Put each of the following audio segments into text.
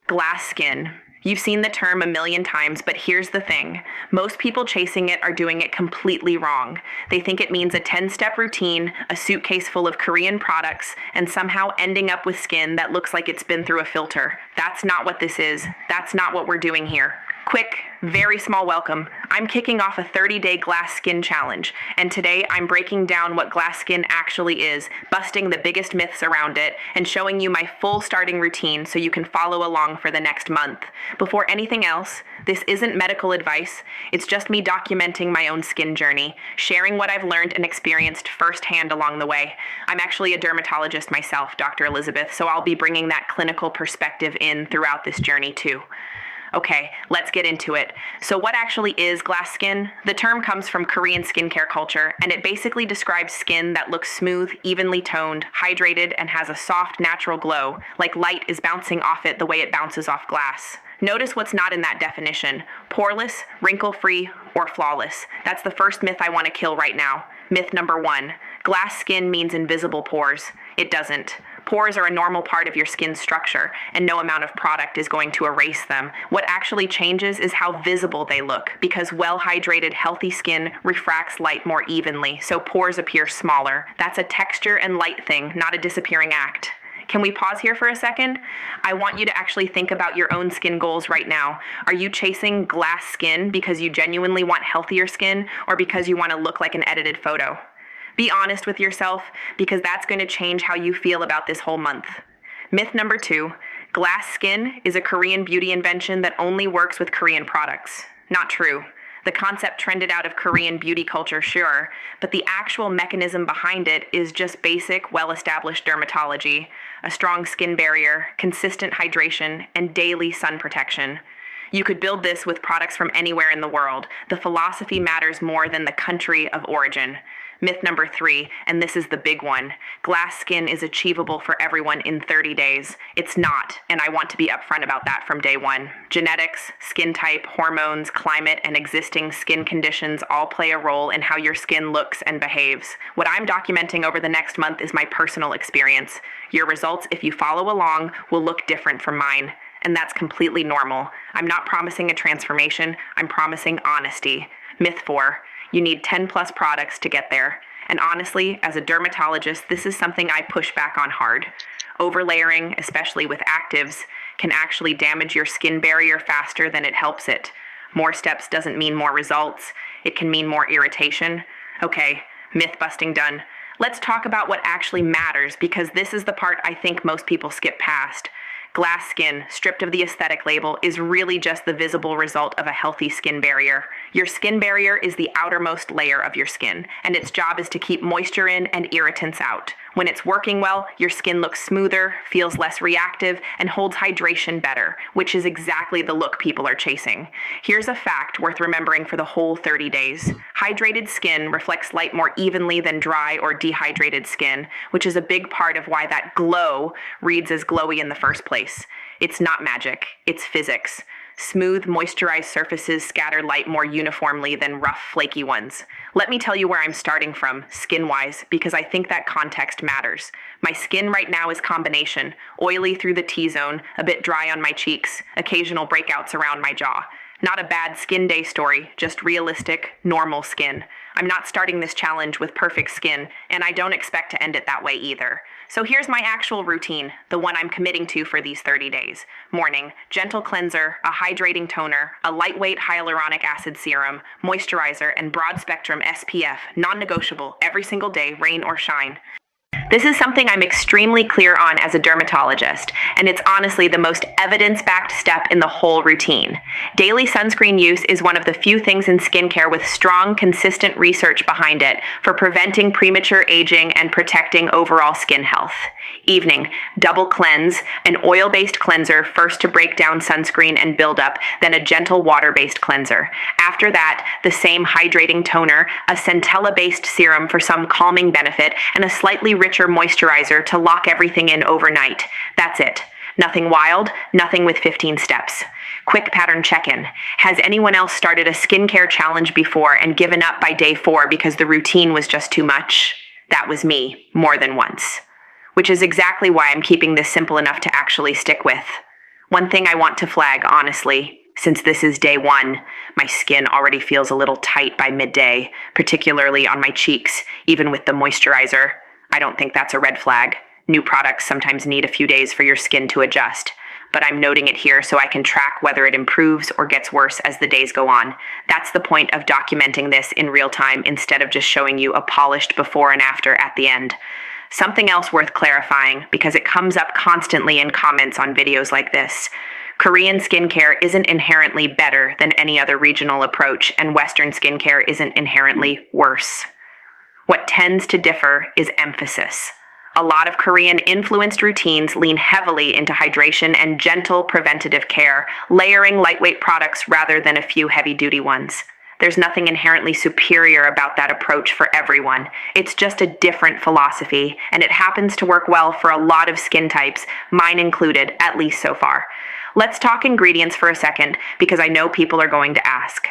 Glass skin. You've seen the term a million times, but here's the thing. Most people chasing it are doing it completely wrong. They think it means a 10-step routine, a suitcase full of Korean products, and somehow ending up with skin that looks like it's been through a filter. That's not what this is. That's not what we're doing here. Quick, very small welcome. I'm kicking off a 30-day glass skin challenge, and today I'm breaking down what glass skin actually is, busting the biggest myths around it, and showing you my full starting routine so you can follow along for the next month. Before anything else, this isn't medical advice. It's just me documenting my own skin journey, sharing what I've learned and experienced firsthand along the way. I'm actually a dermatologist myself, Dr. Elizabeth, so I'll be bringing that clinical perspective in throughout this journey too. Okay, let's get into it. So what actually is glass skin? The term comes from Korean skincare culture, and it basically describes skin that looks smooth, evenly toned, hydrated, and has a soft, natural glow, like light is bouncing off it the way it bounces off glass. Notice what's not in that definition: poreless, wrinkle-free, or flawless. That's the first myth I want to kill right now. Myth number 1, glass skin means invisible pores. It doesn't. Pores are a normal part of your skin's structure, and no amount of product is going to erase them. What actually changes is how visible they look, because well-hydrated, healthy skin refracts light more evenly, so pores appear smaller. That's a texture and light thing, not a disappearing act. Can we pause here for a second? I want you to actually think about your own skin goals right now. Are you chasing glass skin because you genuinely want healthier skin, or because you want to look like an edited photo? Be honest with yourself, because that's going to change how you feel about this whole month. Myth number 2, glass skin is a Korean beauty invention that only works with Korean products. Not true. The concept trended out of Korean beauty culture, sure, but the actual mechanism behind it is just basic, well-established dermatology, a strong skin barrier, consistent hydration, and daily sun protection. You could build this with products from anywhere in the world. The philosophy matters more than the country of origin. Myth number 3, and this is the big one: glass skin is achievable for everyone in 30 days. It's not, and I want to be upfront about that from day one. Genetics, skin type, hormones, climate, and existing skin conditions all play a role in how your skin looks and behaves. What I'm documenting over the next month is my personal experience. Your results, if you follow along, will look different from mine. And that's completely normal. I'm not promising a transformation, I'm promising honesty. Myth 4, you need 10 plus products to get there. And honestly, as a dermatologist, this is something I push back on hard. Overlayering, especially with actives, can actually damage your skin barrier faster than it helps it. More steps doesn't mean more results. It can mean more irritation. Okay, myth busting done. Let's talk about what actually matters, because this is the part I think most people skip past. Glass skin, stripped of the aesthetic label, is really just the visible result of a healthy skin barrier. Your skin barrier is the outermost layer of your skin, and its job is to keep moisture in and irritants out. When it's working well, your skin looks smoother, feels less reactive, and holds hydration better, which is exactly the look people are chasing. Here's a fact worth remembering for the whole 30 days. Hydrated skin reflects light more evenly than dry or dehydrated skin, which is a big part of why that glow reads as glowy in the first place. It's not magic, it's physics. Smooth, moisturized surfaces scatter light more uniformly than rough, flaky ones. Let me tell you where I'm starting from, skin-wise, because I think that context matters. My skin right now is combination: oily through the T-zone, a bit dry on my cheeks, occasional breakouts around my jaw. Not a bad skin day story, just realistic, normal skin. I'm not starting this challenge with perfect skin, and I don't expect to end it that way either. So here's my actual routine, the one I'm committing to for these 30 days. Morning, gentle cleanser, a hydrating toner, a lightweight hyaluronic acid serum, moisturizer, and broad spectrum SPF, non-negotiable, every single day, rain or shine. This is something I'm extremely clear on as a dermatologist, and it's honestly the most evidence-backed step in the whole routine. Daily sunscreen use is one of the few things in skincare with strong, consistent research behind it for preventing premature aging and protecting overall skin health. Evening, double cleanse, an oil-based cleanser first to break down sunscreen and buildup, then a gentle water-based cleanser. After that, the same hydrating toner, a centella-based serum for some calming benefit, and a slightly richer moisturizer to lock everything in overnight. That's it. Nothing wild, nothing with 15 steps. Quick pattern check-in. Has anyone else started a skincare challenge before and given up by day 4 because the routine was just too much? That was me, more than once. Which is exactly why I'm keeping this simple enough to actually stick with. One thing I want to flag, honestly, since this is day one, my skin already feels a little tight by midday, particularly on my cheeks, even with the moisturizer. I don't think that's a red flag. New products sometimes need a few days for your skin to adjust, but I'm noting it here so I can track whether it improves or gets worse as the days go on. That's the point of documenting this in real time instead of just showing you a polished before and after at the end. Something else worth clarifying, because it comes up constantly in comments on videos like this. Korean skincare isn't inherently better than any other regional approach, and Western skincare isn't inherently worse. What tends to differ is emphasis. A lot of Korean influenced routines lean heavily into hydration and gentle preventative care, layering lightweight products rather than a few heavy duty ones. There's nothing inherently superior about that approach for everyone. It's just a different philosophy, and it happens to work well for a lot of skin types, mine included, at least so far. Let's talk ingredients for a second, because I know people are going to ask.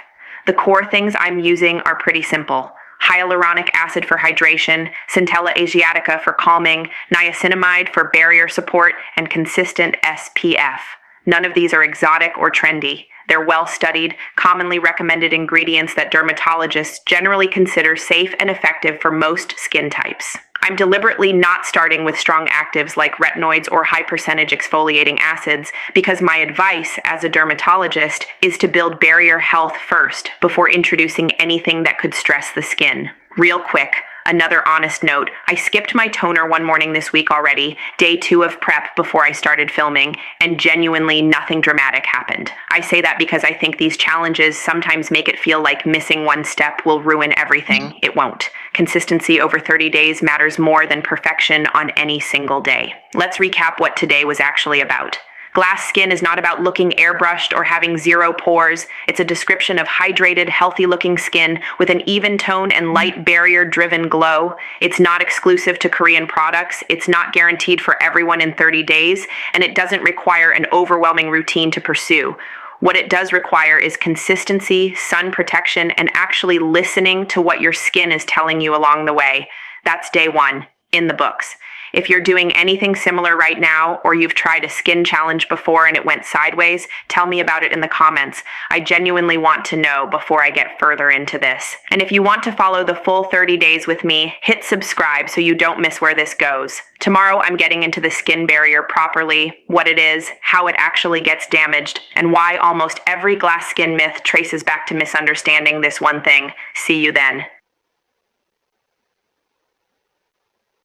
The core things I'm using are pretty simple. Hyaluronic acid for hydration, Centella asiatica for calming, niacinamide for barrier support, and consistent SPF. None of these are exotic or trendy. They're well-studied, commonly recommended ingredients that dermatologists generally consider safe and effective for most skin types. I'm deliberately not starting with strong actives like retinoids or high-percentage exfoliating acids because my advice as a dermatologist is to build barrier health first before introducing anything that could stress the skin. Real quick, another honest note, I skipped my toner one morning this week already, day 2 of prep before I started filming, and genuinely nothing dramatic happened. I say that because I think these challenges sometimes make it feel like missing one step will ruin everything. It won't. Consistency over 30 days matters more than perfection on any single day. Let's recap what today was actually about. Glass skin is not about looking airbrushed or having 0 pores. It's a description of hydrated, healthy-looking skin with an even tone and light barrier-driven glow. It's not exclusive to Korean products. It's not guaranteed for everyone in 30 days, and it doesn't require an overwhelming routine to pursue. What it does require is consistency, sun protection, and actually listening to what your skin is telling you along the way. That's day 1, in the books. If you're doing anything similar right now, or you've tried a skin challenge before and it went sideways, tell me about it in the comments. I genuinely want to know before I get further into this. And if you want to follow the full 30 days with me, hit subscribe so you don't miss where this goes. Tomorrow I'm getting into the skin barrier properly, what it is, how it actually gets damaged, and why almost every glass skin myth traces back to misunderstanding this one thing. See you then.